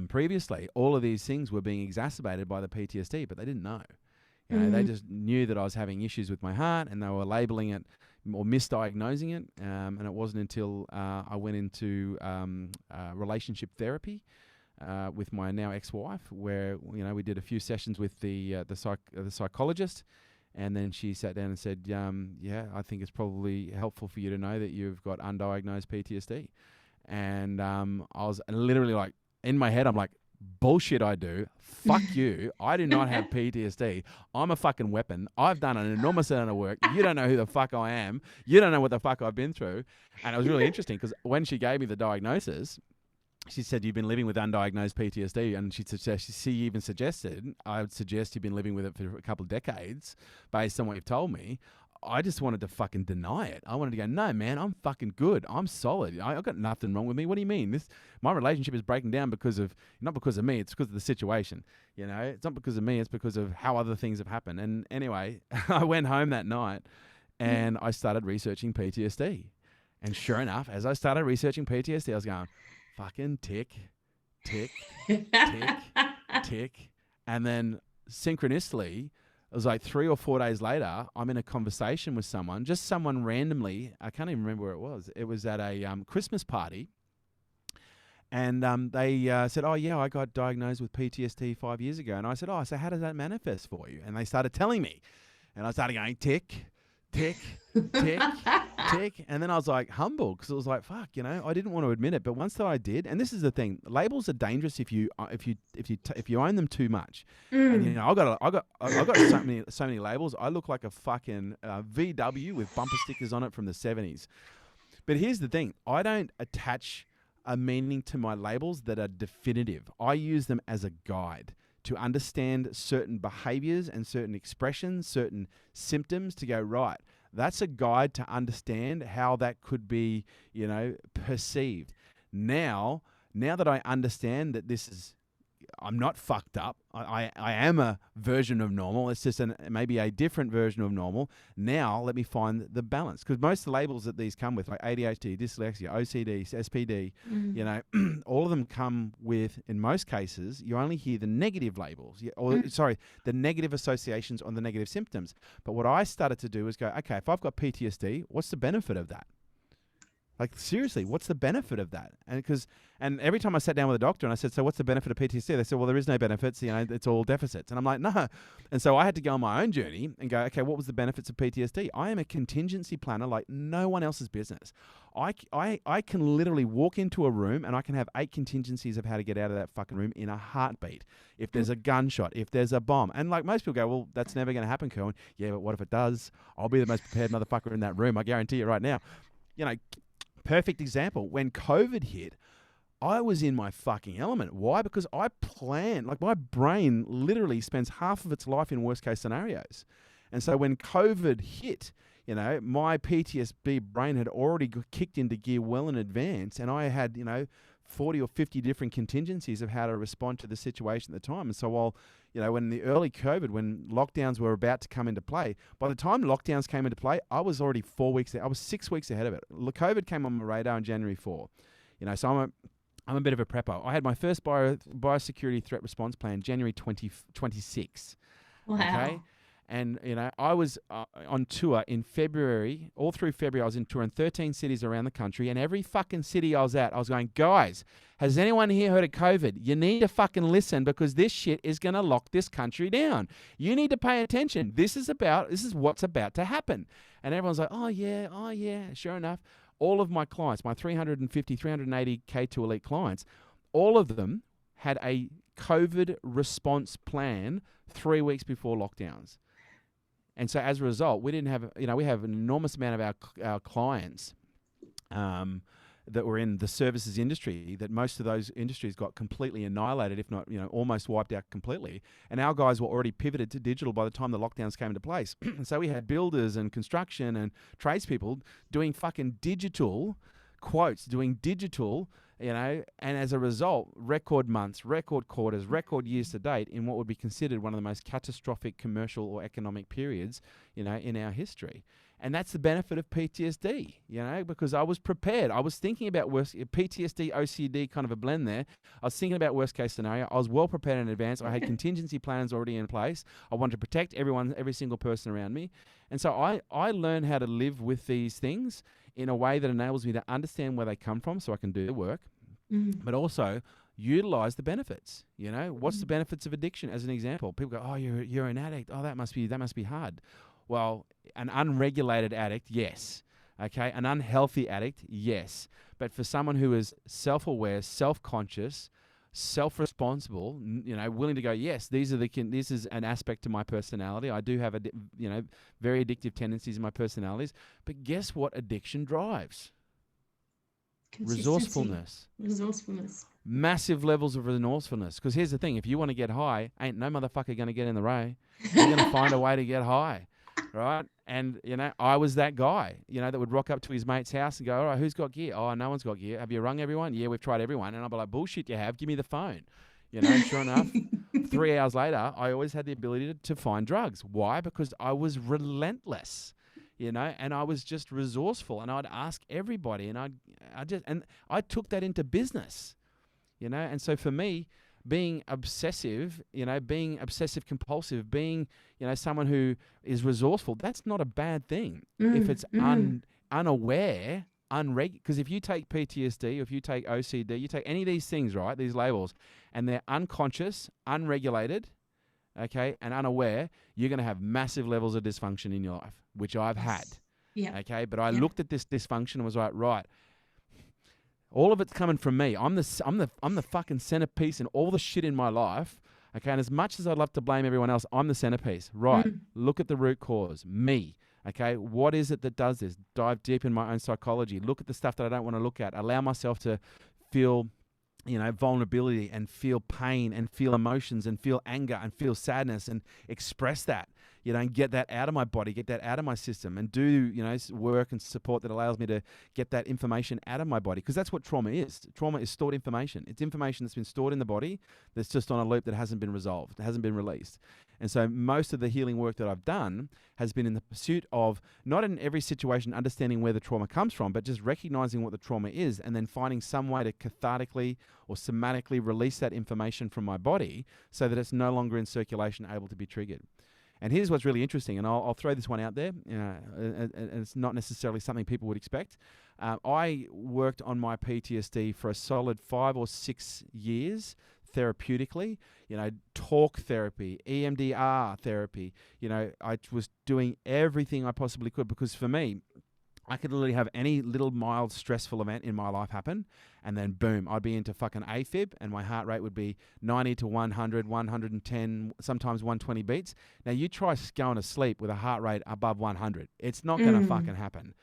previously, all of these things were being exacerbated by the PTSD, but they didn't know. They just knew that I was having issues with my heart, and they were labeling it or misdiagnosing it. And it wasn't until I went into relationship therapy with my now ex-wife, where we did a few sessions with the psychologist. And then she sat down and said, I think it's probably helpful for you to know that you've got undiagnosed PTSD. And I was literally like, in my head, I'm like, bullshit I do. Fuck you. I do not have PTSD. I'm a fucking weapon. I've done an enormous amount of work. You don't know who the fuck I am. You don't know what the fuck I've been through. And it was really interesting because when she gave me the diagnosis, she said, you've been living with undiagnosed PTSD, and she even suggested, I would suggest you've been living with it for a couple of decades based on what you've told me. I just wanted to fucking deny it. I wanted to go, no, man, I'm fucking good. I'm solid. I've got nothing wrong with me. What do you mean? My relationship is breaking down not because of me, it's because of the situation. It's not because of me, it's because of how other things have happened. And anyway, I went home that night and I started researching PTSD. And sure enough, as I started researching PTSD, I was going, fucking tick, tick, tick, tick. And then synchronistically, it was like 3 or 4 days later, I'm in a conversation with someone randomly. I can't even remember where it was. It was at a Christmas party. And they said, oh, yeah, I got diagnosed with PTSD 5 years ago. And I said, oh, so how does that manifest for you? And they started telling me. And I started going, tick, tick, tick, tick. And then I was like humbled because it was like, fuck, I didn't want to admit it. But once that I did, and this is the thing, labels are dangerous if you own them too much. And I got so many labels. I look like a fucking VW with bumper stickers on it from the 70s. But here's the thing, I don't attach a meaning to my labels that are definitive. I use them as a guide to understand certain behaviors and certain expressions, certain symptoms, to go, right, that's a guide to understand how that could be, perceived. Now that I understand that I'm not fucked up. I am a version of normal. It's just maybe a different version of normal. Now let me find the balance. Because most of the labels that these come with, like ADHD, dyslexia, OCD, SPD, all of them come with, in most cases, you only hear the negative labels, the negative associations on the negative symptoms. But what I started to do is go, okay, if I've got PTSD, what's the benefit of that? Like, seriously, what's the benefit of that? And every time I sat down with a doctor and I said, so what's the benefit of PTSD? They said, well, there is no benefits, it's all deficits. And I'm like, no. And so I had to go on my own journey and go, okay, what was the benefits of PTSD? I am a contingency planner like no one else's business. I can literally walk into a room and I can have 8 contingencies of how to get out of that fucking room in a heartbeat. If there's a gunshot, if there's a bomb. And like most people go, well, that's never going to happen, Kerwin. Yeah, but what if it does? I'll be the most prepared motherfucker in that room. I guarantee you right now. You know, perfect example. When COVID hit, I was in my fucking element. Why? Because I planned. Like, my brain literally spends half of its life in worst case scenarios. And so when COVID hit, you know, my PTSD brain had already kicked into gear well in advance, and I had, 40 or 50 different contingencies of how to respond to the situation at the time. And so while, when the early COVID, when lockdowns were about to come into play, by the time lockdowns came into play, I was already 4 weeks I was 6 weeks ahead of it. COVID came on my radar on January 4. So I'm a bit of a prepper. I had my first biosecurity threat response plan January 2026. Wow. Okay? And, I was on tour in February. All through February, I was in tour in 13 cities around the country. And every fucking city I was at, I was going, guys, has anyone here heard of COVID? You need to fucking listen, because this shit is going to lock this country down. You need to pay attention. This is what's about to happen. And everyone's like, oh, yeah. Sure enough, all of my clients, my 350, 380 K2 Elite clients, all of them had a COVID response plan 3 weeks before lockdowns. And so as a result, we didn't have, we have an enormous amount of our clients that were in the services industry, that most of those industries got completely annihilated, if not, almost wiped out completely. And our guys were already pivoted to digital by the time the lockdowns came into place. So we had builders and construction and tradespeople doing fucking digital quotes, doing digital, and as a result, record months, record quarters, record years to date in what would be considered one of the most catastrophic commercial or economic periods, in our history. And that's the benefit of PTSD, because I was prepared. I was thinking about PTSD, OCD, kind of a blend there. I was thinking about worst case scenario. I was well prepared in advance. I had contingency plans already in place. I wanted to protect every single person around me. And so I learned how to live with these things in a way that enables me to understand where they come from so I can do the work, but also utilize the benefits. What's the benefits of addiction? As an example, people go, oh, you're an addict. Oh, that must be hard. Well, an unregulated addict, yes. Okay, an unhealthy addict, yes. But for someone who is self-aware, self-conscious, self-responsible, willing to go, yes, this is an aspect to my personality. I do have very addictive tendencies in my personalities. But guess what addiction drives? Resourcefulness. Massive levels of resourcefulness. Because here's the thing, if you want to get high, ain't no motherfucker going to get in the Ray. You're going to find a way to get high. Right? And, I was that guy, that would rock up to his mate's house and go, all right, who's got gear? Oh, no one's got gear. Have you rung everyone? Yeah, we've tried everyone. And I'll be like, bullshit you have. Give me the phone. Sure enough, 3 hours later, I always had the ability to find drugs. Why? Because I was relentless, and I was just resourceful, and I'd ask everybody, and I took that into business, and so for me, being obsessive, being obsessive compulsive, being, someone who is resourceful, that's not a bad thing. If it's unaware, because if you take PTSD, or if you take OCD, you take any of these things, right, these labels, and they're unconscious, unregulated, okay, and unaware, you're going to have massive levels of dysfunction in your life, which I've had. Yeah. Okay, but I looked at this dysfunction and was like, right, all of it's coming from me. I'm the fucking centerpiece in all the shit in my life. Okay, and as much as I'd love to blame everyone else, I'm the centerpiece. Right. Look at the root cause. Me. Okay, what is it that does this? Dive deep in my own psychology. Look at the stuff that I don't want to look at. Allow myself to feel, vulnerability and feel pain and feel emotions and feel anger and feel sadness and express that. And get that out of my body, get that out of my system, and do, work and support that allows me to get that information out of my body. Because that's what trauma is. Trauma is stored information. It's information that's been stored in the body that's just on a loop that hasn't been resolved, hasn't been released. And so most of the healing work that I've done has been in the pursuit of, not in every situation understanding where the trauma comes from, but just recognizing what the trauma is and then finding some way to cathartically or somatically release that information from my body so that it's no longer in circulation, able to be triggered. And here's what's really interesting, and I'll throw this one out there, and it's not necessarily something people would expect. I worked on my PTSD for a solid 5 or 6 years therapeutically, talk therapy, EMDR therapy. I was doing everything I possibly could, because for me, I could literally have any little mild stressful event in my life happen, and then boom, I'd be into fucking AFib, and my heart rate would be 90 to 100, 110, sometimes 120 beats. Now, you try going to sleep with a heart rate above 100. It's not going to fucking happen.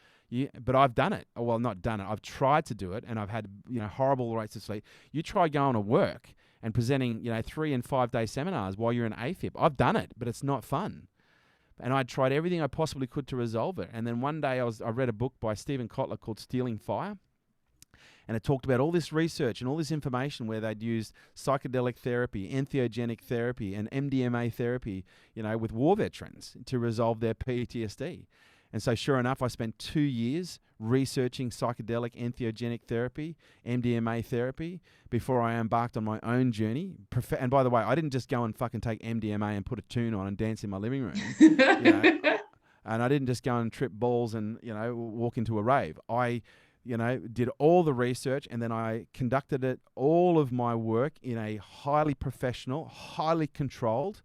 But I've done it. Well, not done it. I've tried to do it, and I've had horrible rates of sleep. You try going to work and presenting 3 and 5 day seminars while you're in AFib. I've done it, but it's not fun. And I tried everything I possibly could to resolve it. And then one day I read a book by Stephen Kotler called Stealing Fire. And it talked about all this research and all this information where they'd used psychedelic therapy, entheogenic therapy, and MDMA therapy, with war veterans to resolve their PTSD. And so sure enough, I spent 2 years researching psychedelic entheogenic therapy, MDMA therapy, before I embarked on my own journey. And by the way, I didn't just go and fucking take MDMA and put a tune on and dance in my living room. And I didn't just go and trip balls and, walk into a rave. I, did all the research, and then I conducted all of my work in a highly professional, highly controlled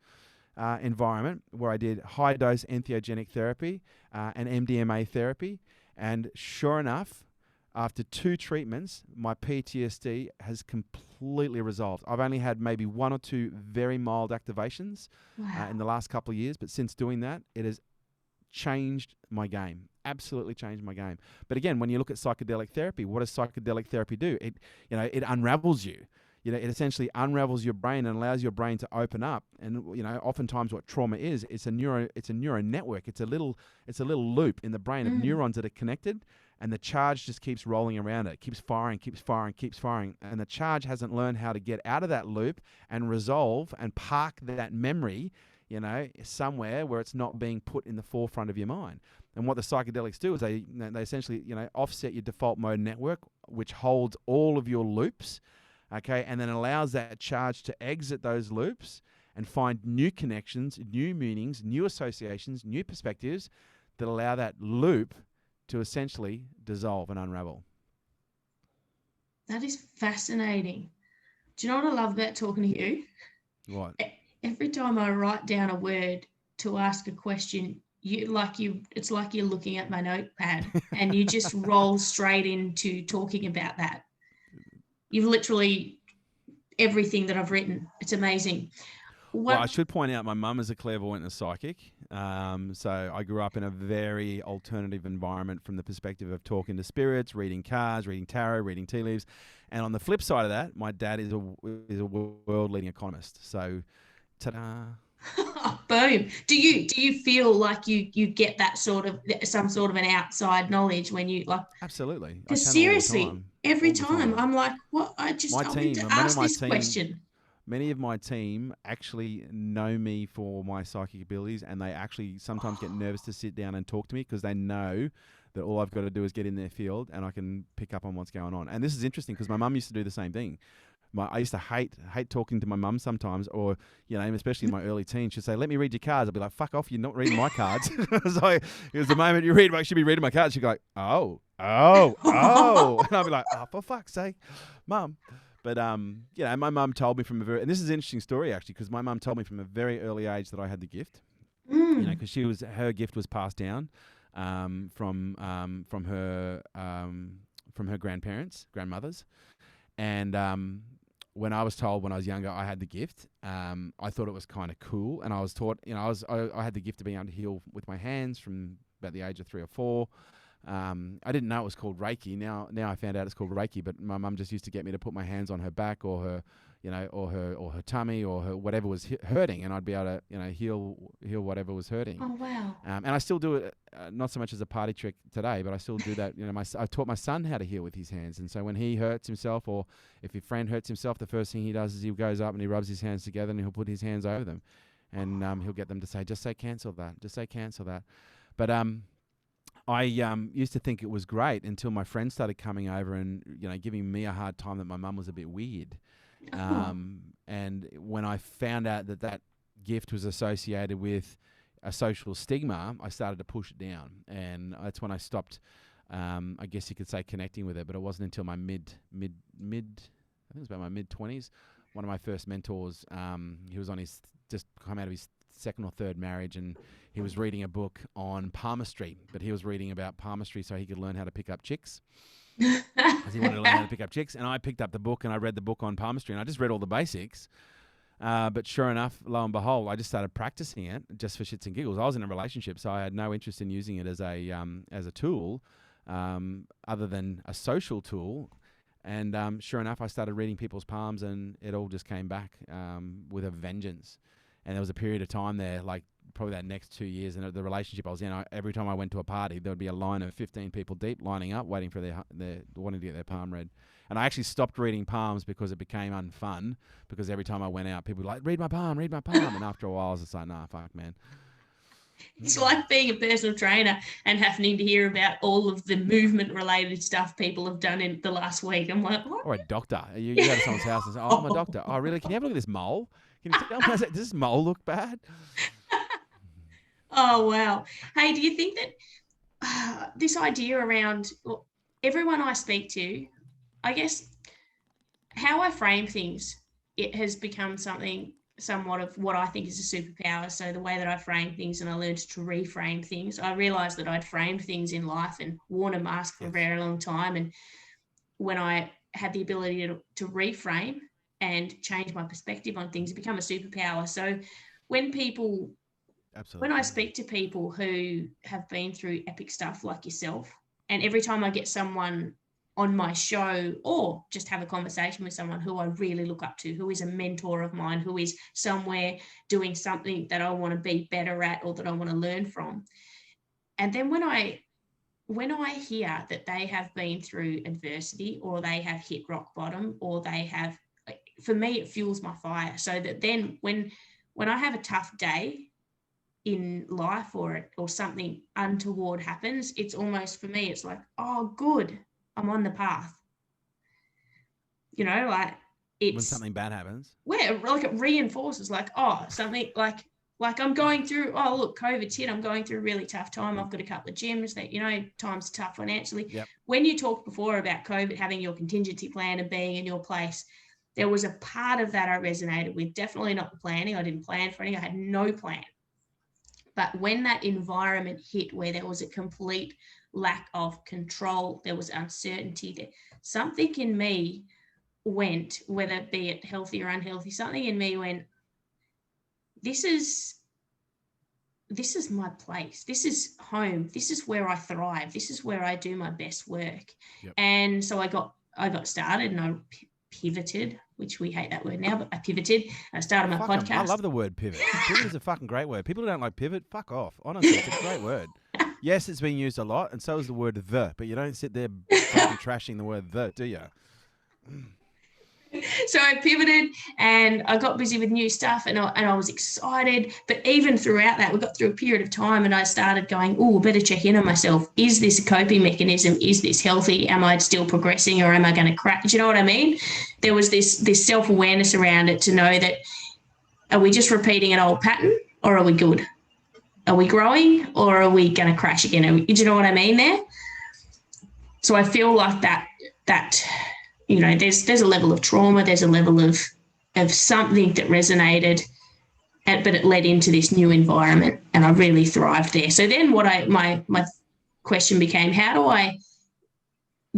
environment where I did high-dose entheogenic therapy and MDMA therapy. And sure enough, after 2 treatments, my PTSD has completely resolved. I've only had maybe 1 or 2 very mild activations in the last couple of years, but since doing that, it has changed my game. Absolutely changed my game. But again, when you look at psychedelic therapy, what does psychedelic therapy do? It unravels you. It essentially unravels your brain and allows your brain to open up. And oftentimes what trauma is, it's a neural network. It's a little loop in the brain of neurons that are connected, and the charge just keeps rolling around it. It keeps firing, keeps firing, keeps firing. And the charge hasn't learned how to get out of that loop and resolve and park that memory, somewhere where it's not being put in the forefront of your mind. And what the psychedelics do is they essentially, offset your default mode network, which holds all of your loops. Okay, and then allows that charge to exit those loops and find new connections, new meanings, new associations, new perspectives that allow that loop to essentially dissolve and unravel. That is fascinating. Do you know what I love about talking to you? What? Every time I write down a word to ask a question, it's like you're looking at my notepad and you just roll straight into talking about that. You've literally everything that I've written. It's amazing. Well, I should point out my mum is a clairvoyant and a psychic. So I grew up in a very alternative environment from the perspective of talking to spirits, reading cards, reading tarot, reading tea leaves. And on the flip side of that, my dad is a world-leading economist. So, ta-da. Boom. Do you feel like you get that sort of some sort of an outside knowledge when you like? Absolutely. Because seriously, every time I'm like, what? I need to ask this question. Many of my team actually know me for my psychic abilities, and they actually sometimes get nervous to sit down and talk to me because they know that all I've got to do is get in their field and I can pick up on what's going on. And this is interesting because my mum used to do the same thing. I used to hate talking to my mum sometimes, or especially in my early teens. She'd say, "Let me read your cards." I'd be like, "Fuck off! You're not reading my cards." So it was the moment you read, I should be reading my cards. She'd go like, "Oh," and I'd be like, "Oh, for fuck's sake, Mum." But my mum told me and this is an interesting story actually, because my mum told me from a very early age that I had the gift. Because her gift was passed down from her grandmothers, and when I was told when I was younger I had the gift, I thought it was kind of cool, and I was taught, I had the gift of being able to heal with my hands from about the age of 3 or 4. I didn't know it was called Reiki. Now I found out it's called Reiki, but my mum just used to get me to put my hands on her back or her, or her tummy or her whatever was hurting, and I'd be able to, heal whatever was hurting. Oh wow! And I still do it, not so much as a party trick today, but I still do that. I taught my son how to heal with his hands, and so when he hurts himself, or if your friend hurts himself, the first thing he does is he goes up and he rubs his hands together and he'll put his hands over them, and he'll get them to say, "Just say cancel that. Just say cancel that." But I used to think it was great until my friends started coming over and giving me a hard time that my mum was a bit weird. And when I found out that gift was associated with a social stigma, I started to push it down, and that's when I stopped. I guess you could say connecting with it, but it wasn't until my mid. I think it was about my mid-20s. One of my first mentors, he was on just come out of his second or third marriage, and he was reading a book on palmistry, but he was reading about palmistry so he could learn how to pick up chicks. Because he wanted to learn how to pick up chicks. And I picked up the book and I read the book on palmistry, and I just read all the basics. But sure enough, lo and behold, I just started practicing it just for shits and giggles. I was in a relationship, so I had no interest in using it as a tool, other than a social tool. And sure enough, I started reading people's palms, and it all just came back with a vengeance. And there was a period of time there, like probably that next 2 years, and the relationship I was in, every time I went to a party, there would be a line of 15 people deep lining up, waiting for their wanting to get their palm read. And I actually stopped reading palms because it became unfun, because every time I went out, people were like, read my palm. And after a while, I was just like, nah, fuck, man. It's like being a personal trainer and having to hear about all of the movement-related stuff people have done in the last week. I'm like, what? Or a doctor. You go to someone's house and say, oh, I'm a doctor. Oh, really? Can you have a look at this mole? Can you tell me, does this mole look bad? Oh, wow. Hey, do you think that this idea around everyone I speak to, I guess how I frame things, it has become somewhat of what I think is a superpower. So the way that I frame things, and I learned to reframe things. I realized that I'd framed things in life and worn a mask for a very long time. And when I had the ability to reframe and change my perspective on things, it become a superpower. So when I speak to people who have been through epic stuff like yourself, and every time I get someone on my show or just have a conversation with someone who I really look up to, who is a mentor of mine, who is somewhere doing something that I want to be better at or that I want to learn from. And then when I hear that they have been through adversity, or they have hit rock bottom, or they have, for me, it fuels my fire. So that then when I have a tough day in life, or something untoward happens, it's almost, for me, it's like, oh, good, I'm on the path. You know, like it's when something bad happens. Where like it reinforces, like, oh, something like I'm going through, oh, look, COVID's hit, I'm going through a really tough time. I've got a couple of gyms that, you know, time's tough financially. Yep. When you talked before about COVID, having your contingency plan and being in your place, there was a part of that I resonated with. Definitely not the planning. I didn't plan for anything. I had no plan. But when that environment hit, where there was a complete lack of control, there was uncertainty, there, something in me went, whether it be it healthy or unhealthy, something in me went, this is my place. This is home. This is where I thrive. This is where I do my best work. Yep. And so I got started, and I pivoted, which we hate that word now, but I pivoted. I started my podcast. I love the word pivot. Pivot is a fucking great word. People who don't like pivot, fuck off. Honestly, it's a great word. Yes, it's being used a lot, and so is the word the, but you don't sit there fucking trashing the word the, do you? So I pivoted and I got busy with new stuff, and I was excited. But even throughout that, we got through a period of time, and I started going, oh, better check in on myself. Is this a coping mechanism? Is this healthy? Am I still progressing, or am I going to crash? Do you know what I mean? There was this self-awareness around it to know that, are we just repeating an old pattern, or are we good? Are we growing, or are we going to crash again? Do you know what I mean there? So I feel like that you know, there's a level of trauma, there's a level of something that resonated, but it led into this new environment, and I really thrived there. So then my question became, how do I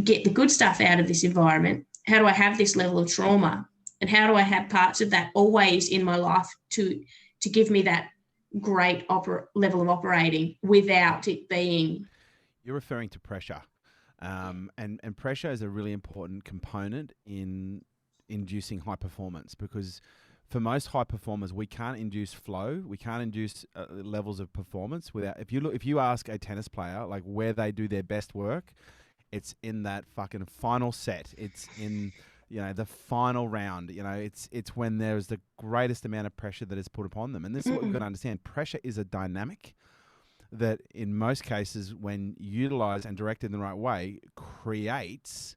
get the good stuff out of this environment? How do I have this level of trauma? And how do I have parts of that always in my life to give me that great level of operating without it being... You're referring to pressure. And pressure is a really important component in inducing high performance, because for most high performers, we can't induce flow. We can't induce levels of performance without. If you ask a tennis player like where they do their best work, it's in that fucking final set. It's in the final round. It's when there's the greatest amount of pressure that is put upon them. And this is what we've got to understand. Pressure is a dynamic that in most cases, when utilized and directed in the right way, creates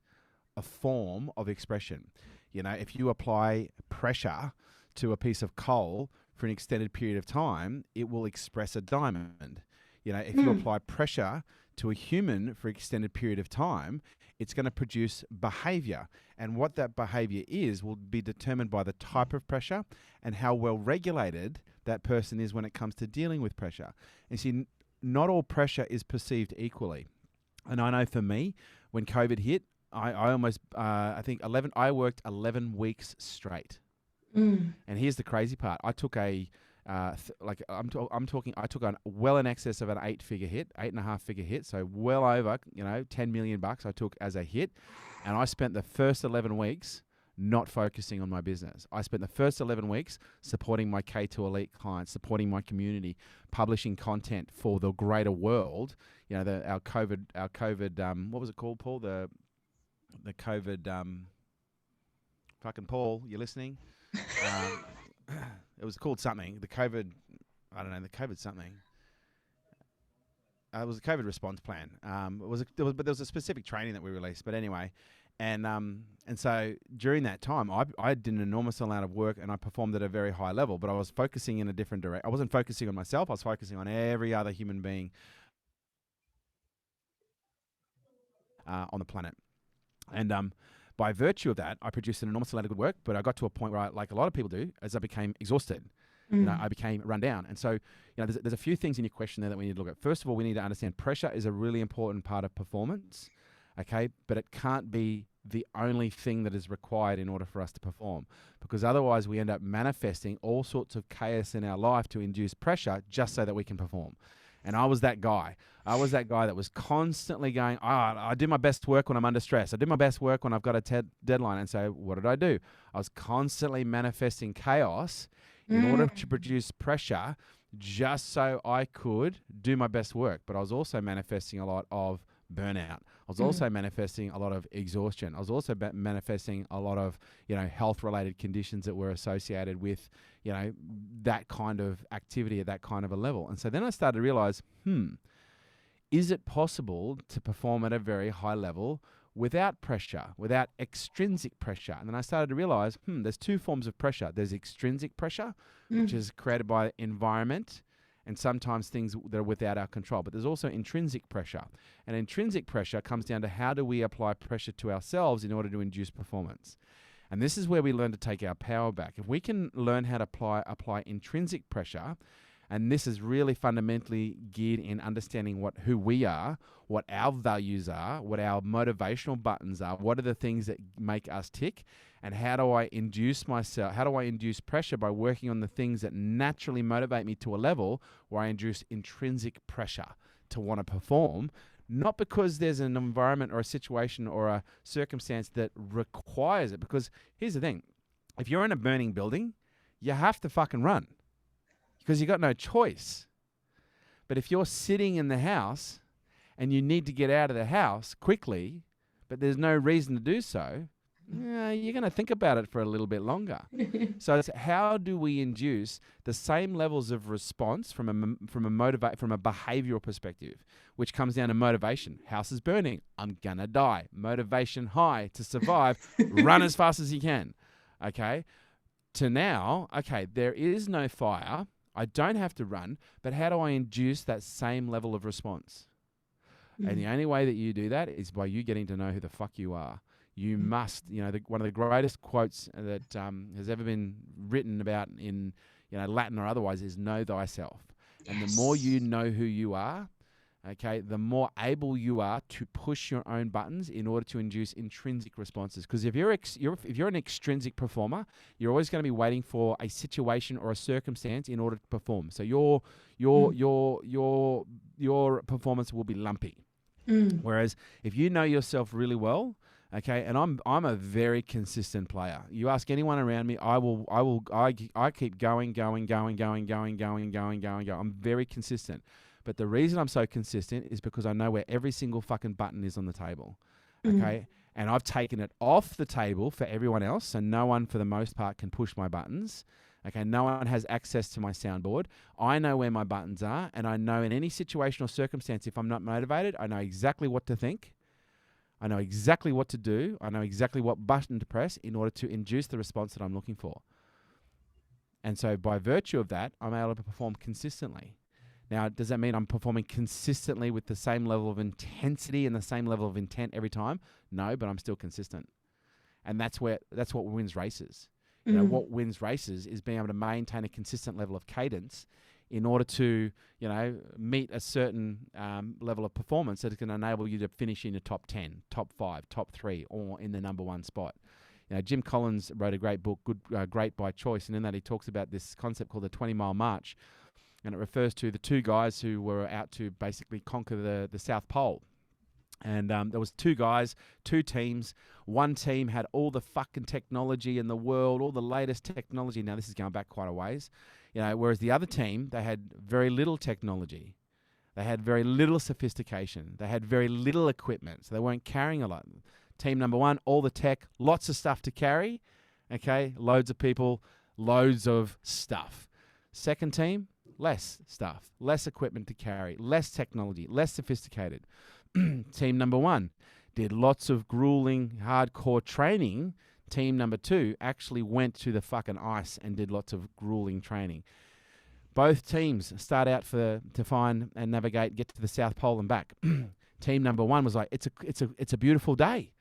a form of expression. If you apply pressure to a piece of coal for an extended period of time, it will express a diamond. If you apply pressure to a human for an extended period of time, it's going to produce behavior. And what that behavior is will be determined by the type of pressure and how well regulated that person is when it comes to dealing with pressure. And see, not all pressure is perceived equally. And I know for me, when COVID hit, I almost, I think I worked 11 weeks straight. And here's the crazy part. I took I took a well in excess of an 8-figure hit, 8.5-figure hit. So well over, $10 million I took as a hit. And I spent the first 11 weeks not focusing on my business. I spent the first 11 weeks supporting my K2 Elite clients, supporting my community, publishing content for the greater world. Our COVID, what was it called, Paul? The COVID, fucking Paul, you listening? It was called something. The COVID, I don't know, the COVID something. It was a COVID response plan. But there was a specific training that we released. But anyway, and so during that time, I did an enormous amount of work and I performed at a very high level. But I was focusing in a different direction. I wasn't focusing on myself. I was focusing on every other human being on the planet. And by virtue of that, I produced an enormous amount of good work, but I got to a point where, like a lot of people do, as I became exhausted, I became run down. And so, there's a few things in your question there that we need to look at. First of all, we need to understand pressure is a really important part of performance, okay? But it can't be the only thing that is required in order for us to perform, because otherwise we end up manifesting all sorts of chaos in our life to induce pressure just so that we can perform. And I was that guy. I was that guy that was constantly going, I do my best work when I'm under stress. I do my best work when I've got a deadline. And so what did I do? I was constantly manifesting chaos in order to produce pressure just so I could do my best work. But I was also manifesting a lot of burnout. I was also manifesting a lot of exhaustion. I was also manifesting a lot of, health-related conditions that were associated with, that kind of activity at that kind of a level. And so then I started to realize, is it possible to perform at a very high level without pressure, without extrinsic pressure? And then I started to realize, there's two forms of pressure. There's extrinsic pressure, which is created by environment, and sometimes things that are without our control. But there's also intrinsic pressure. And intrinsic pressure comes down to how do we apply pressure to ourselves in order to induce performance. And this is where we learn to take our power back. If we can learn how to apply intrinsic pressure, and this is really fundamentally geared in understanding who we are, what our values are, what our motivational buttons are, what are the things that make us tick, and how do I induce pressure by working on the things that naturally motivate me to a level where I induce intrinsic pressure to want to perform, not because there's an environment or a situation or a circumstance that requires it. Because here's the thing, if you're in a burning building, you have to fucking run because you got no choice. But if you're sitting in the house and you need to get out of the house quickly, but there's no reason to do so, you're going to think about it for a little bit longer. So it's how do we induce the same levels of response from a behavioral perspective, which comes down to motivation. House is burning. I'm going to die. Motivation high to survive. Run as fast as you can. Okay. To now, okay, there is no fire. I don't have to run, but how do I induce that same level of response? And the only way that you do that is by you getting to know who the fuck you are. You must, one of the greatest quotes that has ever been written about in, Latin or otherwise is know thyself. Yes. And the more you know who you are, okay, the more able you are to push your own buttons in order to induce intrinsic responses. Because if you're an extrinsic performer, you're always going to be waiting for a situation or a circumstance in order to perform. So your performance will be lumpy. Whereas if you know yourself really well, okay, and I'm a very consistent player. You ask anyone around me, I keep going. I'm very consistent. But the reason I'm so consistent is because I know where every single fucking button is on the table. Okay? And I've taken it off the table for everyone else, so no one for the most part can push my buttons. Okay, no one has access to my soundboard. I know where my buttons are, and I know in any situation or circumstance, if I'm not motivated, I know exactly what to think. I know exactly what to do. I know exactly what button to press in order to induce the response that I'm looking for. And so by virtue of that, I'm able to perform consistently. Now, does that mean I'm performing consistently with the same level of intensity and the same level of intent every time? No, but I'm still consistent. And that's what wins races. You know, what wins races is being able to maintain a consistent level of cadence in order to, you know, meet a certain level of performance that can enable you to finish in the top 10, top 5, top 3, or in the number 1 spot. You know, Jim Collins wrote a great book, Great by Choice, and in that he talks about this concept called the 20-mile march. And it refers to the 2 guys who were out to basically conquer the South Pole. And there was 2 guys, 2 teams. One team had all the fucking technology in the world, all the latest technology. Now, this is going back quite a ways. You know, whereas the other team, they had very little technology. They had very little sophistication. They had very little equipment. So they weren't carrying a lot. Team number 1, all the tech, lots of stuff to carry. Okay, loads of people, loads of stuff. Second team, less stuff, less equipment to carry, less technology, less sophisticated. Team number 1 did lots of grueling, hardcore training. Team number 2 actually went to the fucking ice and did lots of grueling training. Both teams start out to find and navigate, get to the South Pole and back. Team number 1 was like, it's a beautiful day.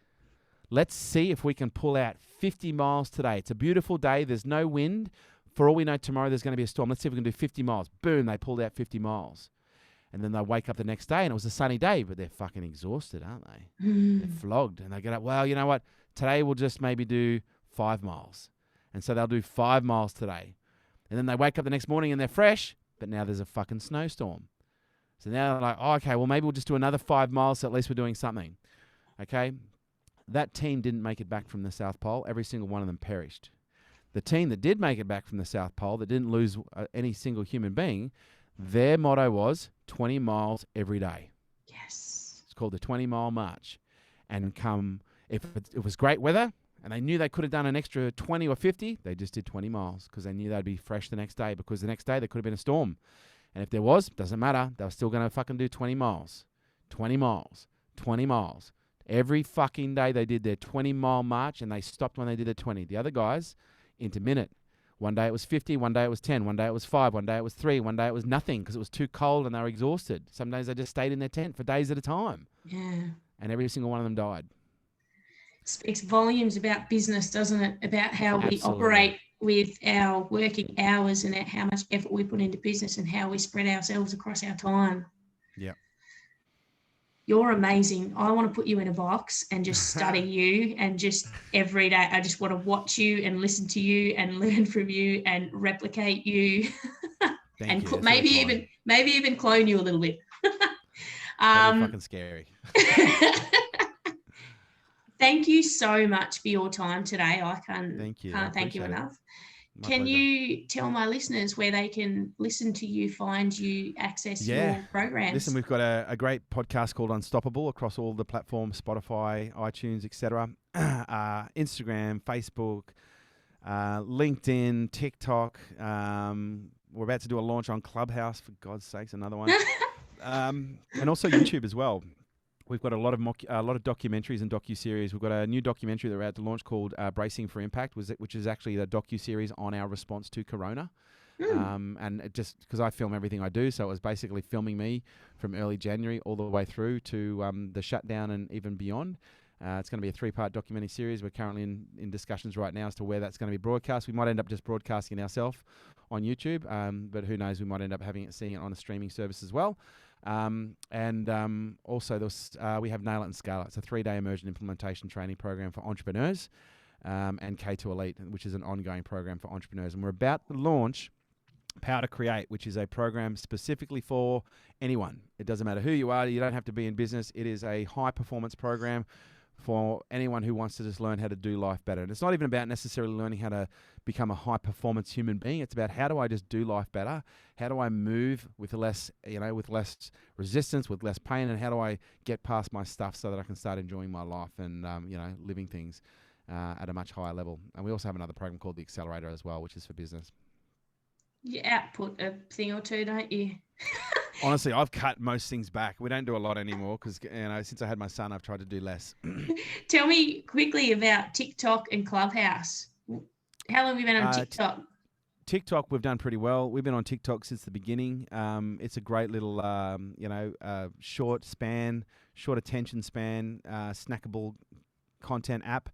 Let's see if we can pull out 50 miles today. It's a beautiful day. There's no wind. For all we know, tomorrow there's going to be a storm. Let's see if we can do 50 miles. Boom, they pulled out 50 miles. And then they wake up the next day and it was a sunny day, but they're fucking exhausted, aren't they? They're flogged. And they get up, well, you know what? Today we'll just maybe do 5 miles. And so they'll do 5 miles today. And then they wake up the next morning and they're fresh, but now there's a fucking snowstorm. So now they're like, oh, okay, well, maybe we'll just do another 5 miles so at least we're doing something. Okay? That team didn't make it back from the South Pole. Every single one of them perished. The team that did make it back from the South Pole, that didn't lose any single human being, their motto was 20 miles every day. Yes. It's called the 20-mile march. And if it was great weather and they knew they could have done an extra 20 or 50, they just did 20 miles because they knew they'd be fresh the next day, because the next day there could have been a storm. And if there was, doesn't matter, they were still going to fucking do 20 miles. 20 miles. 20 miles. Every fucking day they did their 20-mile march and they stopped when they did their 20. The other guys, intermittent. One day it was 50, one day it was 10, one day it was 5, one day it was 3, one day it was nothing because it was too cold and they were exhausted. Some days they just stayed in their tent for days at a time. Yeah. And every single one of them died. Speaks volumes about business, doesn't it? About how we operate with our working hours and how much effort we put into business and how we spread ourselves across our time. Yeah. You're amazing. I want to put you in a box and just study you, and just every day I just want to watch you and listen to you and learn from you and replicate you. And you. maybe even clone you a little bit. That'd be fucking scary. Thank you so much for your time today. I can't thank you enough. Can you tell my listeners where they can listen to you, find you, access your programs? Listen, we've got a great podcast called Unstoppable across all the platforms, Spotify, iTunes, etc. Instagram, Facebook, LinkedIn, TikTok. We're about to do a launch on Clubhouse, for God's sakes, another one. And also YouTube as well. We've got a lot of documentaries and docu-series. We've got a new documentary that we're about to launch called Bracing for Impact, which is actually a docu-series on our response to Corona. And it just because I film everything I do, so it was basically filming me from early January all the way through to the shutdown and even beyond. It's going to be a 3-part documentary series. We're currently in discussions right now as to where that's going to be broadcast. We might end up just broadcasting it ourselves on YouTube, but who knows, we might end up seeing it on a streaming service as well. Also, we have Nail It and Scale It. It's a 3-day immersion implementation training program for entrepreneurs, and K2 Elite, which is an ongoing program for entrepreneurs. And we're about to launch Power to Create, which is a program specifically for anyone. It doesn't matter who you are. You don't have to be in business. It is a high-performance program for anyone who wants to just learn how to do life better. And it's not even about necessarily learning how to become a high-performance human being. It's about how do I just do life better? How do I move with less resistance, with less pain, and how do I get past my stuff so that I can start enjoying my life and living things at a much higher level. And we also have another program called the Accelerator as well, which is for business. You output a thing or two, don't you? Honestly, I've cut most things back. We don't do a lot anymore because since I had my son, I've tried to do less. Tell me quickly about TikTok and Clubhouse. How long have you been on TikTok? TikTok, we've done pretty well. We've been on TikTok since the beginning. It's a great little, short attention span, snackable content app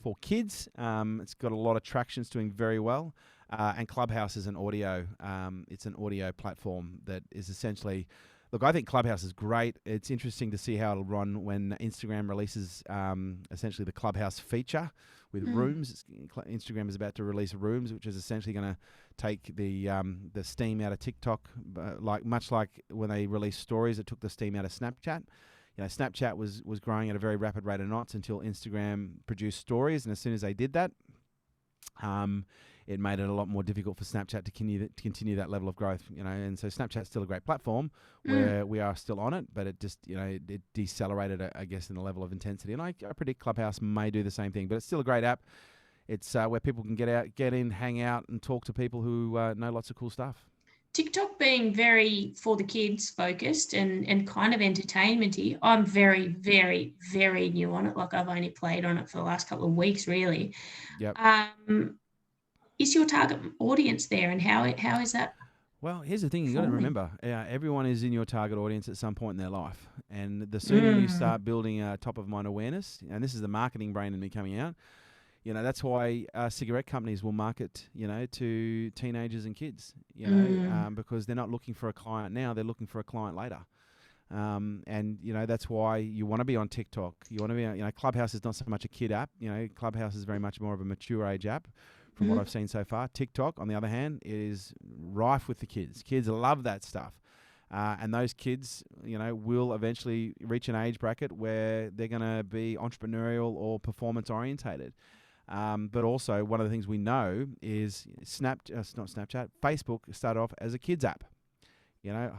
for kids. It's got a lot of traction. It's doing very well. And Clubhouse is an audio. It's an audio platform that is essentially. Look, I think Clubhouse is great. It's interesting to see how it'll run when Instagram releases essentially the Clubhouse feature with rooms. Instagram is about to release rooms, which is essentially going to take the steam out of TikTok, much like when they released stories, it took the steam out of Snapchat. You know, Snapchat was growing at a very rapid rate of knots until Instagram produced stories, and as soon as they did that, it made it a lot more difficult for Snapchat to continue that level of growth, you know. And so Snapchat's still a great platform where we are still on it, but it just, you know, it decelerated, I guess, in the level of intensity. And I predict Clubhouse may do the same thing, but it's still a great app. It's where people can get in, hang out, and talk to people who know lots of cool stuff. TikTok being very for the kids focused and kind of entertainment-y, I'm very, very, very new on it. Like, I've only played on it for the last couple of weeks, really. Yep. Is your target audience there, and how is that? Well, here's the thing. You got to remember, everyone is in your target audience at some point in their life. And the sooner you start building a top-of-mind awareness, and this is the marketing brain in me coming out, you know, that's why cigarette companies will market, you know, to teenagers and kids, you know, because they're not looking for a client now, they're looking for a client later. And, you know, that's why you want to be on TikTok. You want to be, you know, Clubhouse is not so much a kid app. You know, Clubhouse is very much more of a mature age app from what I've seen so far. TikTok, on the other hand, is rife with the kids. Kids love that stuff. And those kids, you know, will eventually reach an age bracket where they're going to be entrepreneurial or performance orientated. But also, one of the things we know is Facebook started off as a kids app. You know,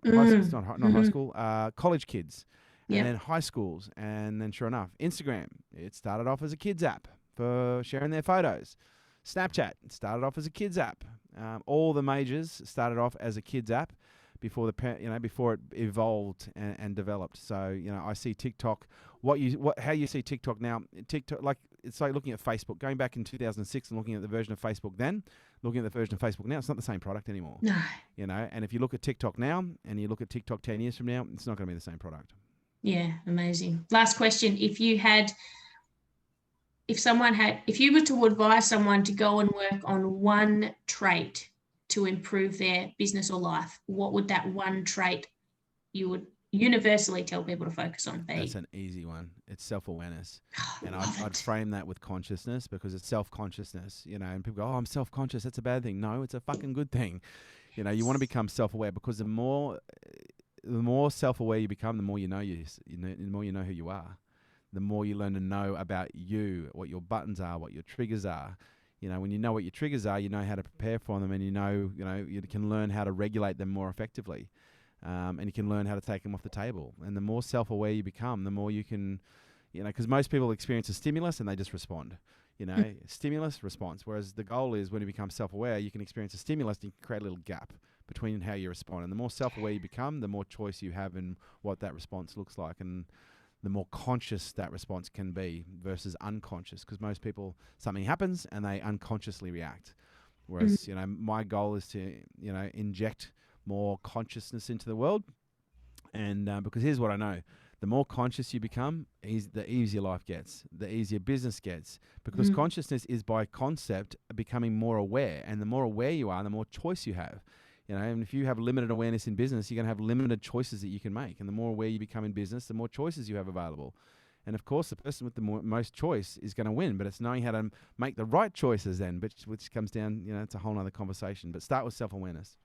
it's not high school, college kids, and then high schools, and then sure enough, Instagram, it started off as a kids app for sharing their photos. Snapchat started off as a kids app. All the majors started off as a kids app before it evolved and developed. So, you know, I see TikTok. How you see TikTok now? TikTok, like, it's like looking at Facebook, going back in 2006 and looking at the version of Facebook then, looking at the version of Facebook now. It's not the same product anymore. No. You know, and if you look at TikTok now and you look at TikTok 10 years from now, it's not going to be the same product. Yeah, amazing. Last question: if you were to advise someone to go and work on one trait to improve their business or life, what would that one trait you would universally tell people to focus on be? That's an easy one. It's self-awareness. And I'd frame that with consciousness, because it's self-consciousness, you know, and people go, oh, I'm self-conscious, that's a bad thing. No, it's a fucking good thing. You know, you want to become self-aware, because the more self-aware you become, the more you know the more you know who you are. The more you learn to know about you, what your buttons are, what your triggers are. You know, when you know what your triggers are, you know how to prepare for them, and you can learn how to regulate them more effectively. And you can learn how to take them off the table. And the more self-aware you become, the more you can, you know, because most people experience a stimulus and they just respond. You know, stimulus, response. Whereas the goal is, when you become self-aware, you can experience a stimulus and you can create a little gap between how you respond. And the more self-aware you become, the more choice you have in what that response looks like, and the more conscious that response can be versus unconscious. Because most people, something happens and they unconsciously react. Whereas, you know, my goal is to, you know, inject more consciousness into the world. And because here's what I know: the more conscious you become, the easier life gets, the easier business gets, because consciousness is by concept becoming more aware. And the more aware you are, the more choice you have. You know, and if you have limited awareness in business, you're going to have limited choices that you can make. And the more aware you become in business, the more choices you have available. And of course, the person with the most choice is going to win, but it's knowing how to make the right choices then, which comes down, you know, it's a whole other conversation. But start with self-awareness.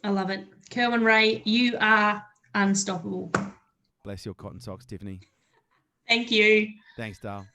I love it. Kerwin Rae, you are unstoppable. Bless your cotton socks, Tiffanee. Thank you. Thanks, Dale.